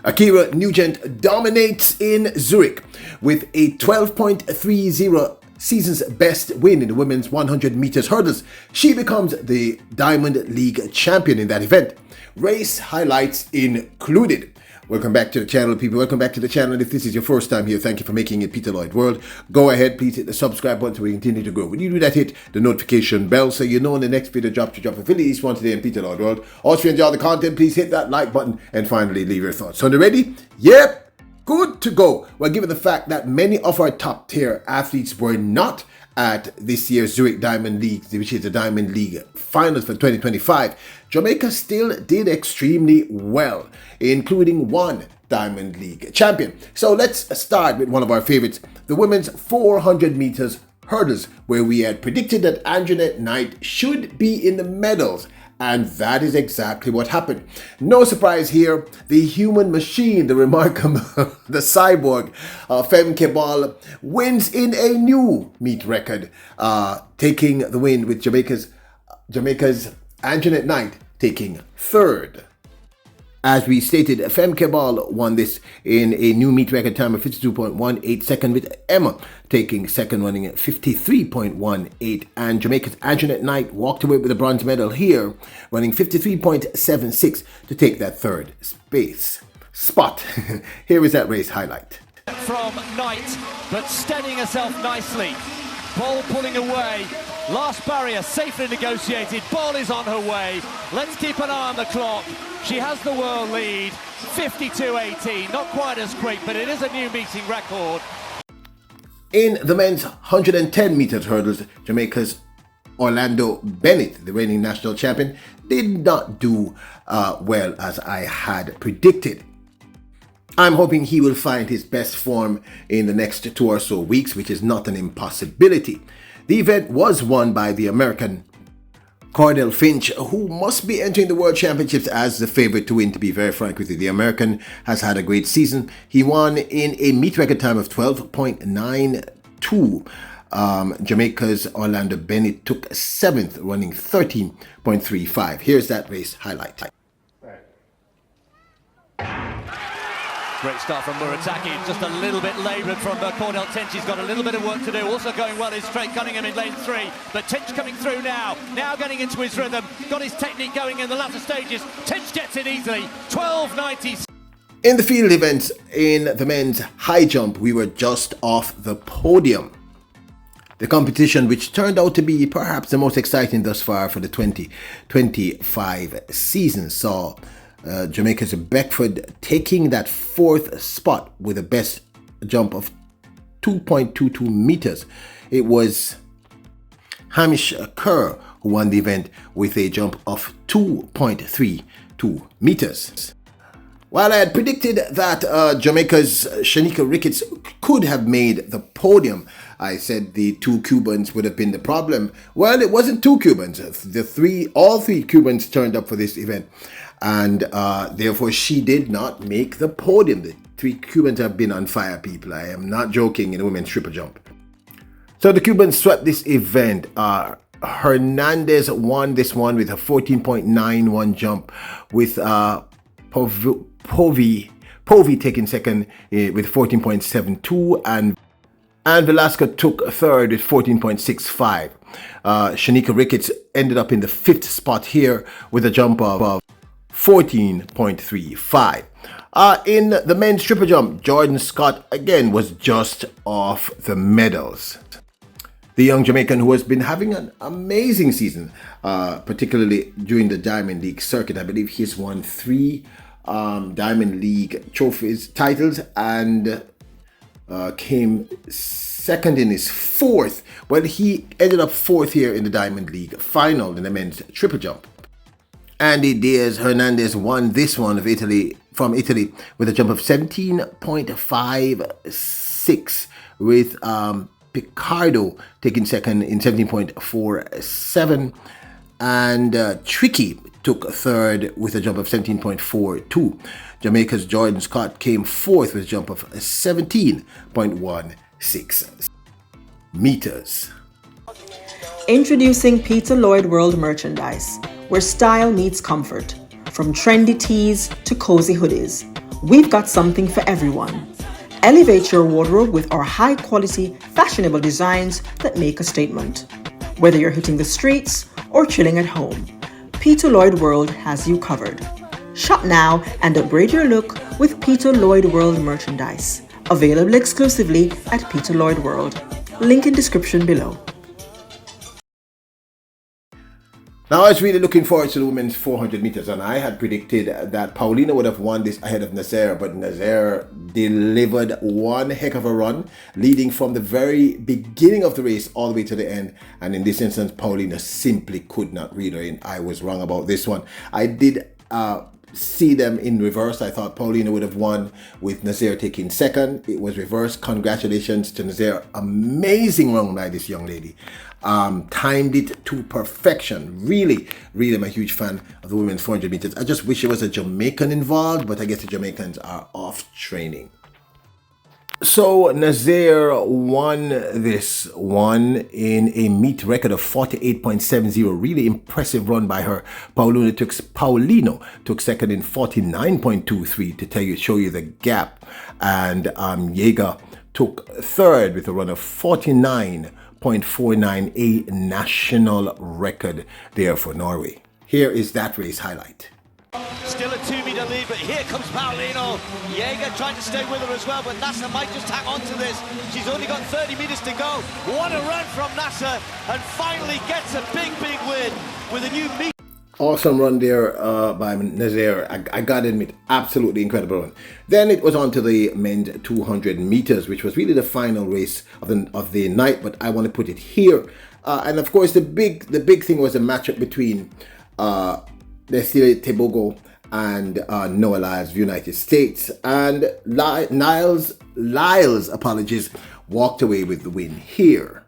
Ackera Nugent dominates in Zurich with a 12.30 season's best win in the women's 100 meters hurdles. She becomes the Diamond League champion in that event. Race highlights included. Welcome back to the channel, people. Welcome back to the channel. If this is your first time here, thank you for making it Peter Lloyd World. Go ahead, please hit the subscribe button so we continue to grow. When you do that, hit the notification bell so you know when the next video drops. To drop affiliate each one today in Peter Lloyd World. Also, if you enjoy the content, please hit that like button and finally leave your thoughts. So, are you ready? Yep, good to go. Well, given the fact that many of our top tier athletes were not at this year's Zurich Diamond League, which is the Diamond League finals for 2025, Jamaica still did extremely well, including one Diamond League champion. So let's start with one of our favorites, the women's 400 meters hurdles, where we had predicted that Anjanette Knight should be in the medals. And that is exactly what happened. No surprise here, the human machine, the remarkable, the cyborg, Femke Ball, wins in a new meet record, taking the win with Jamaica's Anjanette Knight taking third. As we stated, Femke Ball won this in a new meet record time of 52.18 seconds, with Emma taking second, running at 53.18. And Jamaica's Anjanette Knight walked away with a bronze medal here, running 53.76 to take that third spot. Here is that race highlight. From Knight, but steadying herself nicely. Ball pulling away. Last barrier safely negotiated. Ball is on her way. Let's keep an eye on the clock. She has the world lead, 52.18. Not quite as quick, but it is a new meeting record. In the men's 110 meters hurdles, Jamaica's Orlando Bennett, the reigning national champion, did not do well as I had predicted. I'm hoping he will find his best form in the next 2 or so weeks, which is not an impossibility. The event was won by the American Cordell Finch, who must be entering the World Championships as the favorite to win, to be very frank with you. The American has had a great season. He won in a meet record time of 12.92. Jamaica's Orlando Bennett took 7th, running 13.35. Here's that race highlight. Great start from Murataki, just a little bit laboured from Cordell Tench. He's got a little bit of work to do. Also going well is Trey Cunningham in lane 3, but Tench coming through now getting into his rhythm, got his technique going in the latter stages. Tench gets it easily, 12.90. In the field events, in the men's high jump, we were just off the podium. The competition, which turned out to be perhaps the most exciting thus far for the 2025 season, saw Jamaica's Beckford taking that 4th spot with a best jump of 2.22 meters. It was Hamish Kerr who won the event with a jump of 2.32 meters. While I had predicted that Jamaica's Shanika Ricketts could have made the podium, I said the 2 Cubans would have been the problem. Well, it wasn't 2 Cubans. All three Cubans turned up for this event, and therefore she did not make the podium. The 3 Cubans have been on fire, people. I am not joking, in the women's triple jump. So the Cubans swept this event. Hernandez won this one with a 14.91 jump, with Povey taking second with 14.72, and Velasco took third with 14.65. Shanika Ricketts ended up in the 5th spot here with a jump of 14.35. In the men's triple jump, Jordan Scott again was just off the medals. The young Jamaican, who has been having an amazing season, particularly during the Diamond League circuit. I believe he's won 3 Diamond League titles, and came second in his 4th. Well, he ended up 4th here in the Diamond League final in the men's triple jump. Andy Diaz Hernandez won this one from Italy with a jump of 17.56, with Picardo taking second in 17.47, and Tricky took third with a jump of 17.42. Jamaica's Jordan Scott came 4th with a jump of 17.16 meters. Introducing Peter Lloyd World merchandise, where style meets comfort. From trendy tees to cozy hoodies, We've got something for everyone. Elevate your wardrobe with our high-quality, fashionable designs that make a statement. Whether you're hitting the streets or chilling at home, Peter Lloyd World has you covered. Shop now and upgrade your look with Peter Lloyd World merchandise. Available exclusively at Peter Lloyd World. Link in description below. Now I was really looking forward to the women's 400 meters, and I had predicted that Paulina would have won this ahead of Nazaire, but Nazaire delivered one heck of a run, leading from the very beginning of the race all the way to the end. And in this instance, Paulina simply could not read her in. I was wrong about this one. I did see them in reverse. I thought Paulina would have won with Nazaire taking second. It was reversed. Congratulations to Nazaire. Amazing run by this young lady. Timed it to perfection. Really, I'm a huge fan of the women's 400 meters. I just wish there was a Jamaican involved, but I guess the Jamaicans are off training. So Nazaire won this one in a meet record of 48.70. Really impressive run by her. Paulino took second in 49.23 to show you the gap. And Jaeger took third with a run of 49.49, a national record there for Norway. Here is that race highlight. Still a 2-meter lead, but here comes Paulino. Jaeger trying to stay with her as well, but Nasser might just hang on to this. She's only got 30 meters to go. What a run from Nasser, and finally gets a big win with a new meet. Awesome run there by Nazaire. I gotta admit, absolutely incredible run. Then it was on to the men's 200 meters, which was really the final race of the night, but I want to put it here. And of course, the big thing was a matchup between Leslie Tebogo and Noah Lyles of the United States, and Lyles, apologies, walked away with the win here.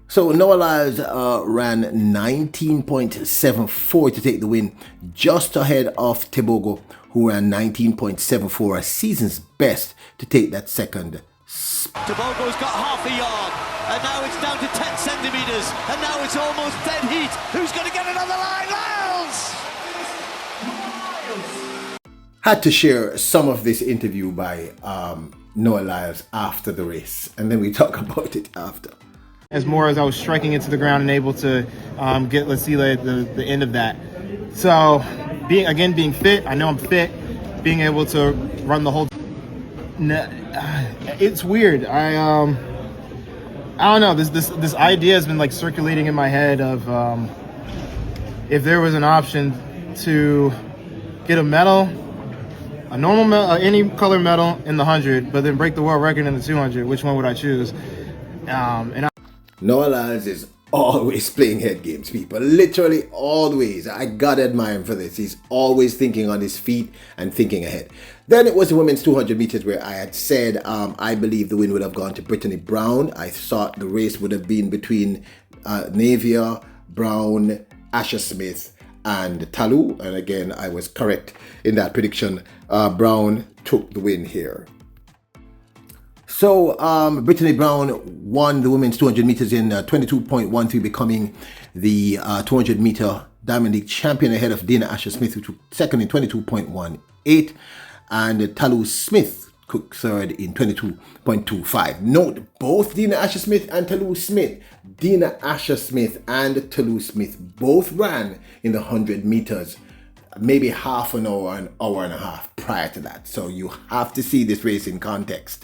So Noah Lyles ran 19.74 to take the win, just ahead of Tebogo, who ran 19.74, a season's best, to take that second spot. Tebogo's got half a yard, and now it's down to 10 centimeters, and now it's almost dead heat. Who's going to get another line? Lyles! Had to share some of this interview by Noah Lyles after the race, and then we talk about it after. As more as I was striking into the ground and able to get Lasila at the end of that. So being fit, I know I'm fit, being able to run the whole, it's weird. I don't know, this idea has been like circulating in my head of if there was an option to get a medal, a normal medal, any color medal in the 100, but then break the world record in the 200, which one would I choose? Noah Lyles is always playing head games, people. Literally always. I gotta admire him for this. He's always thinking on his feet and thinking ahead. Then it was the women's 200 meters where I had said I believe the win would have gone to Brittany Brown. I thought the race would have been between Navia, Brown, Asher Smith, and Talu. And again, I was correct in that prediction. Brown took the win here. So Brittany Brown won the women's 200 meters in 22.13, becoming the 200 meter Diamond League champion ahead of Dana Asher-Smith, who took second in 22.18, and Talu Smith took third in 22.25. Note, both Dana Asher-Smith and Talu Smith, Dana Asher-Smith and Talu Smith both ran in the 100 meters, maybe half an hour and a half prior to that. So you have to see this race in context.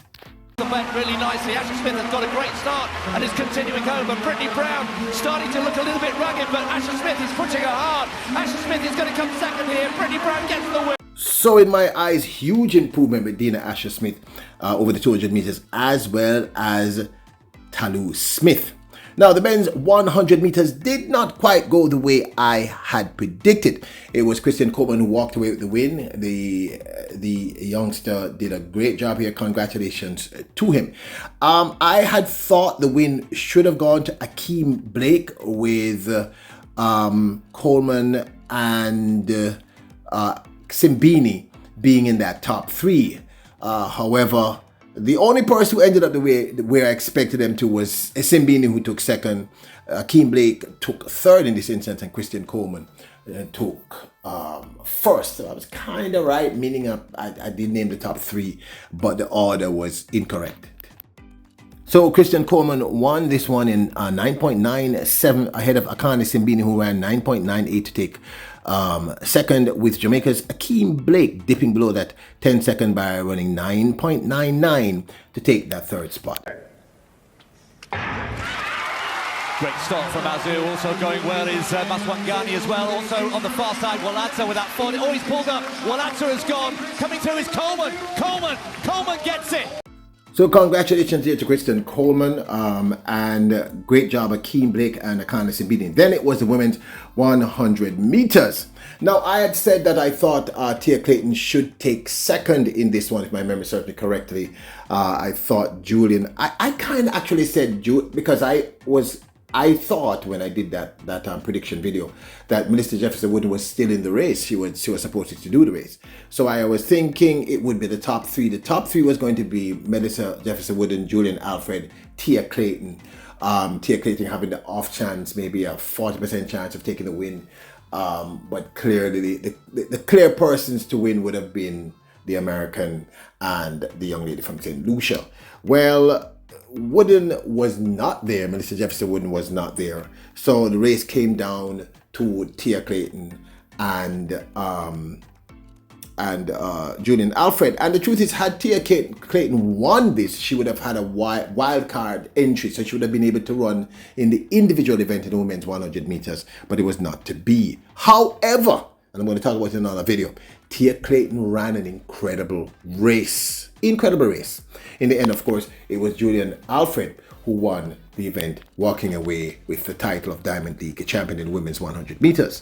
The bet really nicely. Asher Smith has got a great start and is continuing home, but Brittany Brown starting to look a little bit rugged, but Asher Smith is pushing her hard. Asher Smith is going to come second here. Brittany Brown gets the win. So in my eyes, huge improvement with Dana Asher-Smith over the 200 meters, as well as Talu Smith. Now, the men's 100 meters did not quite go the way I had predicted. It was Christian Coleman who walked away with the win. The youngster did a great job here. Congratulations to him. I had thought the win should have gone to Akeem Blake, with Coleman and Simbini being in that top three. However, the only person who ended up the way where I expected them to was Simbini, who took second. Akeem Blake took third in this instance, and Christian Coleman took first. So I was kind of right, meaning I did name the top three, but the order was incorrect. So Christian Coleman won this one in 9.97 ahead of Akani Simbini, who ran 9.98 to take second, with Jamaica's Akeem Blake dipping below that 10-second by running 9.99 to take that third spot. Great start from Azu, also going well is Maswangani as well, also on the far side, Walata with that forward. Oh, he's pulled up, Walata has gone, coming through is Coleman gets it! So congratulations here to Christian Coleman, and great job Akeem Blake and Akana Simbini. Then it was the women's 100 meters. Now I had said that I thought Tia Clayton should take second in this one, if my memory serves me correctly. I thought Julian, I kind of actually said because I thought when I did that prediction video that Melissa Jefferson Wooden was still in the race. She was supposed to do the race. So I was thinking it would be the top three. The top three was going to be Melissa Jefferson Wooden, Julian Alfred, Tia Clayton. Tia Clayton having the off chance, maybe a 40% chance of taking the win. But clearly the clear persons to win would have been the American and the young lady from St. Lucia. Well, Wooden was not there. Melissa Jefferson Wooden was not there. So the race came down to Tia Clayton and Julian Alfred. And the truth is, had Tia Clayton won this, she would have had a wild card entry. So she would have been able to run in the individual event in the women's 100 meters. But it was not to be. However, and I'm going to talk about it in another video, Tia Clayton ran an incredible race. Incredible race. In the end, of course, it was Julian Alfred who won the event, walking away with the title of Diamond League champion in women's 100 meters.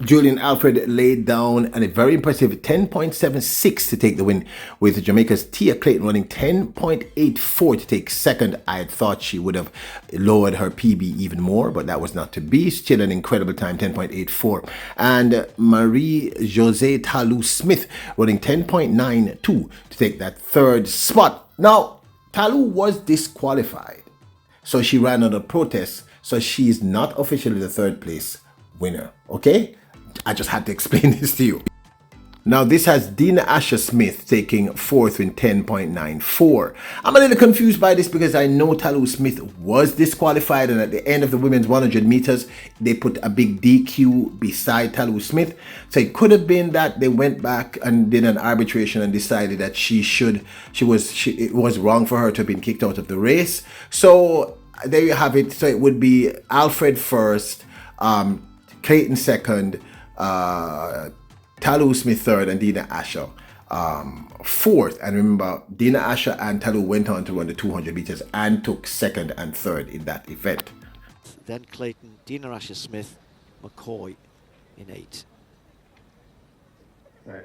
Julian Alfred laid down a very impressive 10.76 to take the win, with Jamaica's Tia Clayton running 10.84 to take second. I had thought she would have lowered her PB even more, but that was not to be. Still an incredible time, 10.84. And Marie-Josée Talou-Smith running 10.92 to take that third spot. Now, Talou was disqualified, so she ran under protest, so she is not officially the third place winner, okay? I just had to explain this to you. Now this has Dina Asher Smith taking fourth in 10.94. I'm a little confused by this because I know Talou Smith was disqualified, and at the end of the women's 100 meters, they put a big DQ beside Talou Smith. So it could have been that they went back and did an arbitration and decided that it was wrong for her to have been kicked out of the race. So there you have it. So it would be Alfred first, Clayton second, Talou Smith third, and Dina Asher fourth. And remember, Dina Asher and Talou went on to run the 200 meters and took second and third in that event. Then Clayton, Dina Asher Smith, McCoy in 8. Right.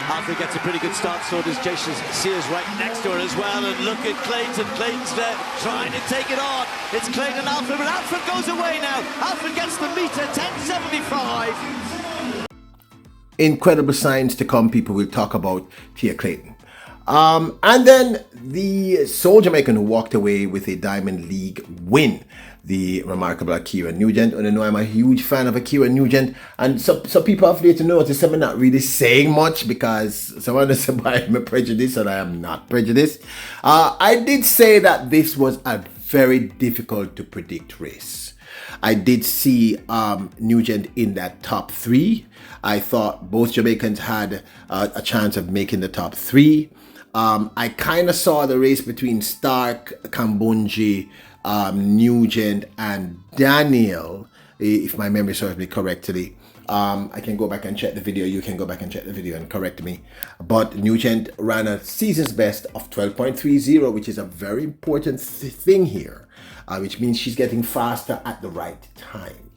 Alfred gets a pretty good start, so does Jason Sears right next to her as well. And look at Clayton. Clayton's there trying to take it on. It's Clayton Alfred, but Alfred goes away now. Alfred gets the meter, 10.75. Incredible signs to come. People will talk about Tia Clayton. And then the sole Jamaican who walked away with a Diamond League win, the remarkable Ackera Nugent. And I know I'm a huge fan of Ackera Nugent, and so people have to notice I'm not really saying much because someone said I'm prejudiced, and I am not prejudiced. I did say that this was a very difficult to predict race. I did see Nugent in that top three. I thought both Jamaicans had a chance of making the top three. I kind of saw the race between Stark, Kambunji, Nugent, and Daniel, if my memory serves me correctly. I can go back and check the video. You can go back and check the video and correct me. But Nugent ran a season's best of 12.30, which is a very important thing here, which means she's getting faster at the right time.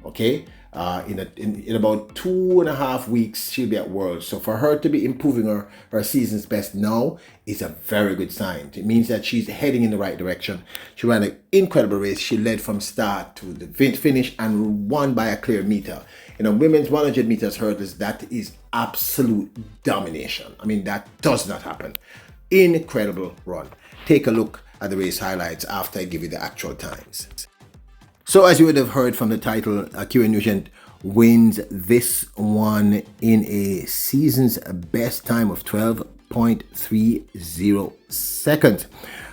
Okay? In about 2.5 weeks, she'll be at Worlds. So for her to be improving her season's best now is a very good sign. It means that she's heading in the right direction. She ran an incredible race. She led from start to the finish and won by a clear meter. In a women's 100 meters hurdles, that is absolute domination. I mean, that does not happen. Incredible run. Take a look at the race highlights after I give you the actual times. So as you would have heard from the title, Ackera Nugent wins this one in a season's best time of 12.30 seconds,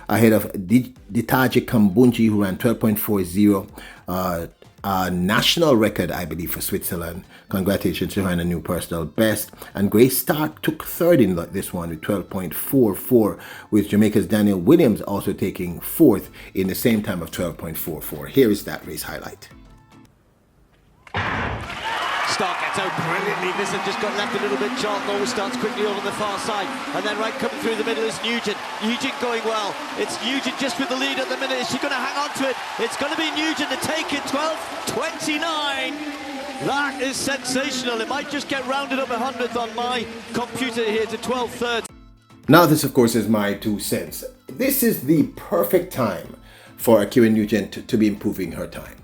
ahead of Ditaji Kambunji, who ran 12.40, a national record, I believe, for Switzerland. Congratulations to her and a new personal best. And Grace Stark took third in this one with 12.44, with Jamaica's Daniel Williams also taking fourth in the same time of 12.44. Here is that race highlight. Stark gets out brilliantly. This has just got left a little bit. Charlton always starts quickly over the far side. And then right coming through the middle is Nugent. Nugent going well. It's Nugent just with the lead at the minute. Is she going to hang on to it? It's going to be Nugent to take it. 12.29. That is sensational. It might just get rounded up 100th on my computer here to 12.30. Now this, of course, is my 2 cents. This is the perfect time for Ackera Nugent to be improving her time.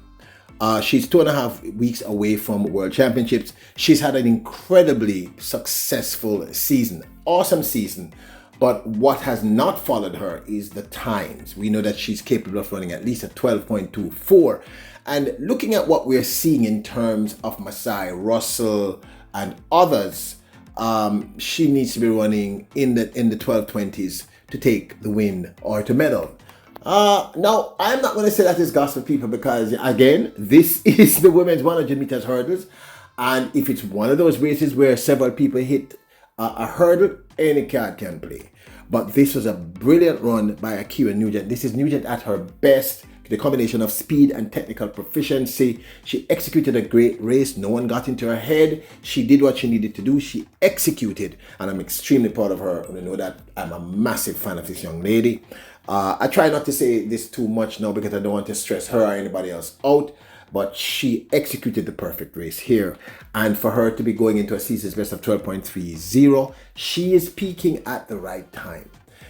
She's 2.5 weeks away from World Championships. She's had an incredibly successful season, awesome season. But what has not followed her is the times. We know that she's capable of running at least a 12.24. And looking at what we're seeing in terms of Masai, Russell, and others, she needs to be running in the 1220s to take the win or to medal. Now, I'm not going to say that is gospel, people, because again, this is the women's 100 meters hurdles. And if it's one of those races where several people hit a hurdle, any card can play. But this was a brilliant run by Ackera Nugent. This is Nugent at her best. The combination of speed and technical proficiency. She executed a great race. No one got into her head. She did what she needed to do. She executed, and I'm extremely proud of her. You know that I'm a massive fan of this young lady. I try not to say this too much now because I don't want to stress her or anybody else out, but she executed the perfect race here. And for her to be going into a season's best of 12.30, she is peaking at the right time.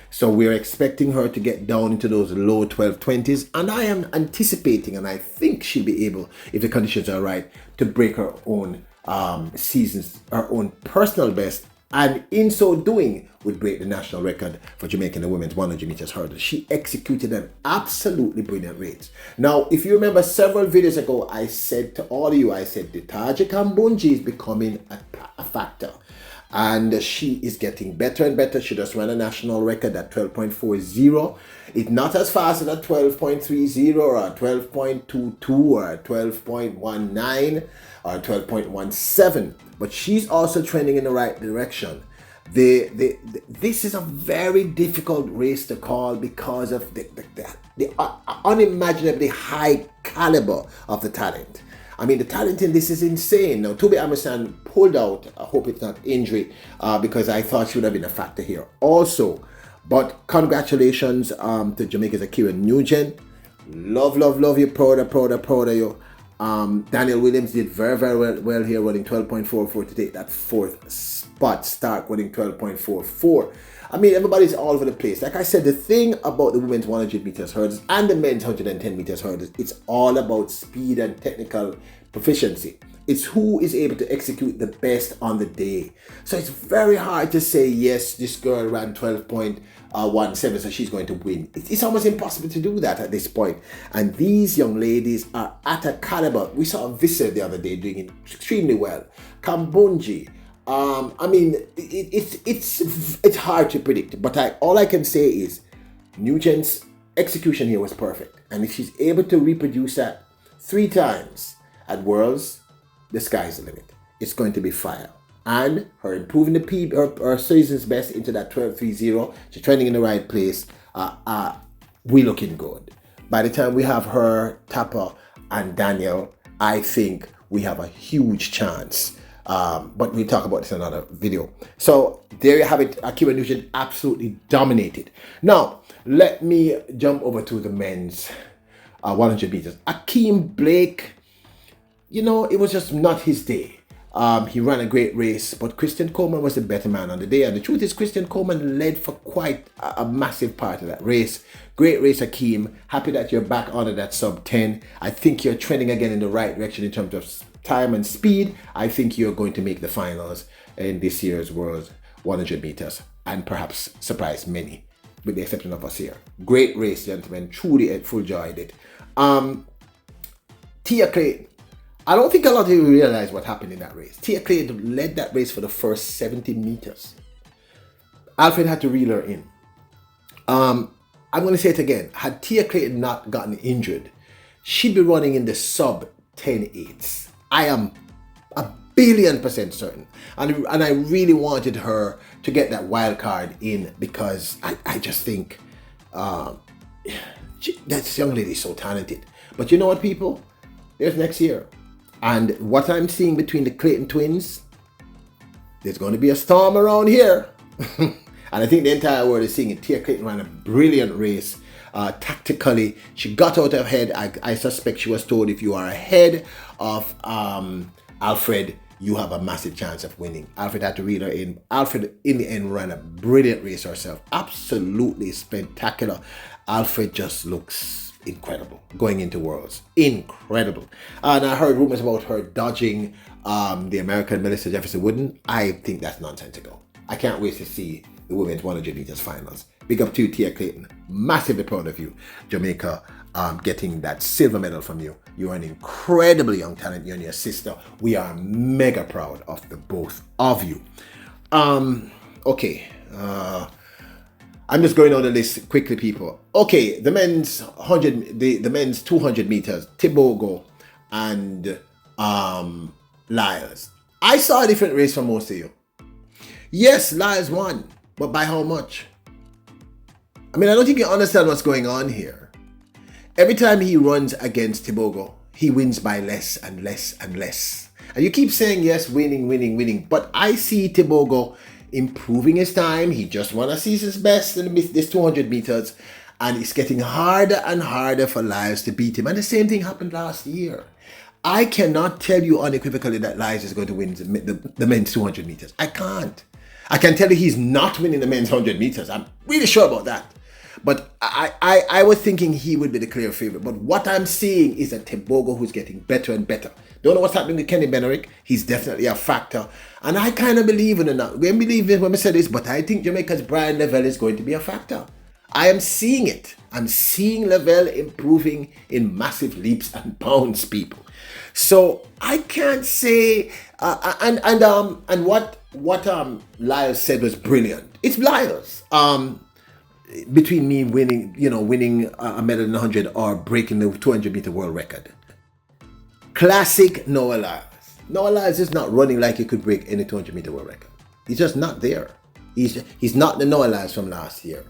So we're expecting her to get down into those low 1220s, and I am anticipating, and I think she'll be able, if the conditions are right, to break her own her own personal best, and in so doing would break the national record for Jamaica in the women's 100 meters hurdle. She executed an absolutely brilliant race. Now, if you remember several videos ago, I said to all of you, I said Ditaji Kambunji is becoming a factor. And she is getting better and better. She just ran a national record at 12.40. It's not as fast as a 12.30 or a 12.22 or a 12.19 or a 12.17. But she's also trending in the right direction. This is a very difficult race to call because of the unimaginably high caliber of the talent. I mean, the talent in this is insane. Now, Toby Amerson pulled out. I hope it's not injury because I thought she would have been a factor here also. But congratulations to Jamaica's Ackera Nugent. Love you. Proud of you. Daniel Williams did very, very well here, running 12.44 to take that fourth spot. Stark running 12.44. I mean, everybody's all over the place. Like I said, the thing about the women's 100 meters hurdles and the men's 110 meters hurdles, it's all about speed and technical proficiency. It's who is able to execute the best on the day. So it's very hard to say, yes, this girl ran 12.17, so she's going to win. It's almost impossible to do that at this point. And these young ladies are at a caliber. We saw Visser the other day doing it extremely well. Kambunji. I mean, it's hard to predict, but all I can say is Nugent's execution here was perfect. And if she's able to reproduce that 3 times at Worlds, the sky's the limit. It's going to be fire. And her improving her season's best into that 12.30, she's trending in the right place. We looking good. By the time we have her, Tapper, and Daniel, I think we have a huge chance. But we'll talk about this in another video. So there you have it. Ackera Nugent absolutely dominated. Now, let me jump over to the men's 100 meters. Akeem Blake, you know, it was just not his day. He ran a great race, but Christian Coleman was the better man on the day. And the truth is, Christian Coleman led for quite a massive part of that race. Great race, Akeem. Happy that you're back on that sub 10. I think you're trending again in the right direction in terms of time and speed. I think you're going to make the finals in this year's World 100 meters and perhaps surprise many, with the exception of us here. Great race, gentlemen. Truly full enjoyed it. Tia Clayton. I don't think a lot of you realize what happened in that race. Tia Clayton led that race for the first 70 meters. Alfred had to reel her in. I'm going to say it again. Had Tia Clayton not gotten injured, she'd be running in the sub 10.8s. I am 1,000,000,000% certain. And I really wanted her to get that wild card in because I just think that young lady is so talented. But you know what, people? There's next year. And what I'm seeing between the Clayton twins, there's going to be a storm around here. And I think the entire world is seeing it. Tia Clayton ran a brilliant race. Tactically, she got out ahead. I suspect she was told, if you are ahead of Alfred, you have a massive chance of winning. Alfred had to reel her in. Alfred, in the end, ran a brilliant race herself. Absolutely spectacular. Alfred just looks incredible going into Worlds. Incredible. And I heard rumors about her dodging the American Melissa Jefferson Wooden. I think that's nonsensical. I can't wait to see the women's 100 meters finals. Big up to you, Tia Clayton. Massively proud of you. Jamaica getting that silver medal from you. You are an incredibly young talent. You and your sister. We are mega proud of the both of you. Okay. I'm just going on the list quickly, people. Okay, the men's 100, the men's 200 meters, Tebogo and Lyles. I saw a different race from most of you. Yes, Lyles won, but by how much? I mean, I don't think you understand what's going on here. Every time he runs against Tebogo, he wins by less and less and less. And you keep saying, yes, winning, winning, winning. But I see Tebogo improving his time. He just won a season's best in this 200 meters. And it's getting harder and harder for Lyles to beat him. And the same thing happened last year. I cannot tell you unequivocally that Lyles is going to win the men's 200 meters. I can't. I can tell you he's not winning the men's 100 meters. I'm really sure about that. But I was thinking he would be the clear favorite. But what I'm seeing is a Tebogo who's getting better and better. Don't know what's happening with Kenny Benerick. He's definitely a factor. And I kind of believe in it now. We believe it when we say this, but I think Jamaica's Brian Lavelle is going to be a factor. I am seeing it. I'm seeing Lavelle improving in massive leaps and bounds, people. So I can't say and what Lyles said was brilliant. It's Lyles. Between me winning a medal in 100 or breaking the 200 meter world record. Classic Noah Lyles. Noah Lyles is not running like he could break any 200 meter world record. He's just not there. He's not the Noah Lyles from last year.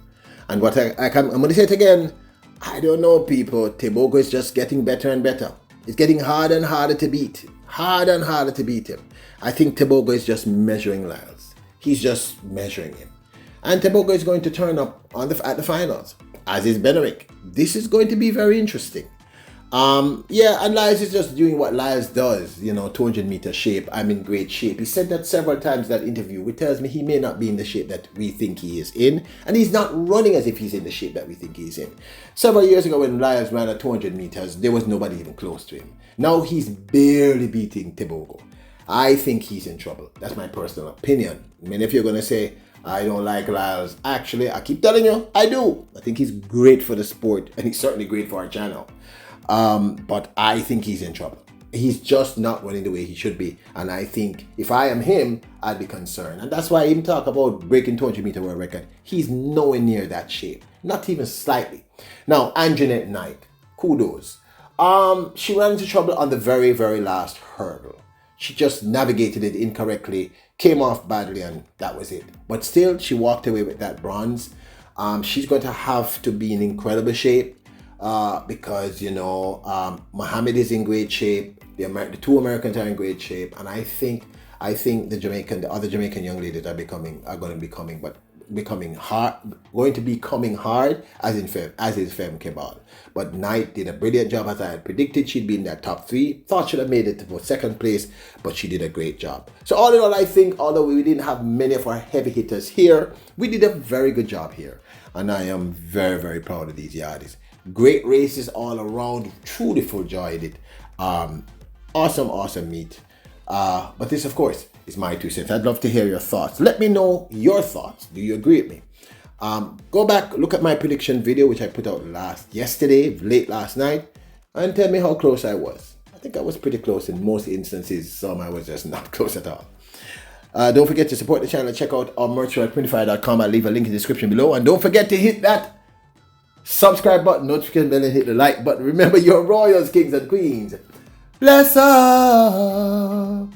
And what I'm going to say it again. I don't know, people. Tebogo is just getting better and better. It's getting harder and harder to beat. Harder and harder to beat him. I think Tebogo is just measuring Lyles. He's just measuring him. And Tebogo is going to turn up at the finals, as is Benerick. This is going to be very interesting. And Lyles is just doing what Lyles does, 200 meter shape. I'm in great shape. He said that several times in that interview, which tells me he may not be in the shape that we think he is in. And he's not running as if he's in the shape that we think he's in. Several years ago when Lyles ran at 200 meters, there was nobody even close to him. Now he's barely beating Tebogo. I think he's in trouble. That's my personal opinion. I mean, if you're going to say, I don't like Lyles, actually, I keep telling you, I do. I think he's great for the sport, and he's certainly great for our channel. But I think he's in trouble. He's just not running the way he should be. And I think if I am him, I'd be concerned. And that's why I even talk about breaking 200 meter world record. He's nowhere near that shape. Not even slightly. Now, Anjanette Knight, kudos. She ran into trouble on the very, very last hurdle. She just navigated it incorrectly, came off badly, and that was it. But still, she walked away with that bronze. She's going to have to be in incredible shape because, Mohammed is in great shape. The two Americans are in great shape. And I think the other Jamaican young ladies are going to be coming hard as is Fem Kebal. But Knight did a brilliant job, as I had predicted. She'd be in that top 3. Thought she'd have made it to second place, but she did a great job. So all in all, I think, although we didn't have many of our heavy hitters here, we did a very good job here. And I am very, very proud of these yardies. Great races all around. Truly full joyed it. Awesome meet. But this, of course, is my 2 cents. I'd love to hear your thoughts. Let me know your thoughts. Do you agree with me? Go back, look at my prediction video, which I put out late last night, and tell me how close I was. I think I was pretty close in most instances. Some I was just not close at all. Don't forget to support the channel. Check out our merch at printify.com. I'll leave a link in the description below. And don't forget to hit that subscribe button, notification bell, and hit the like button. Remember, you're royals, kings, and queens. Bless up.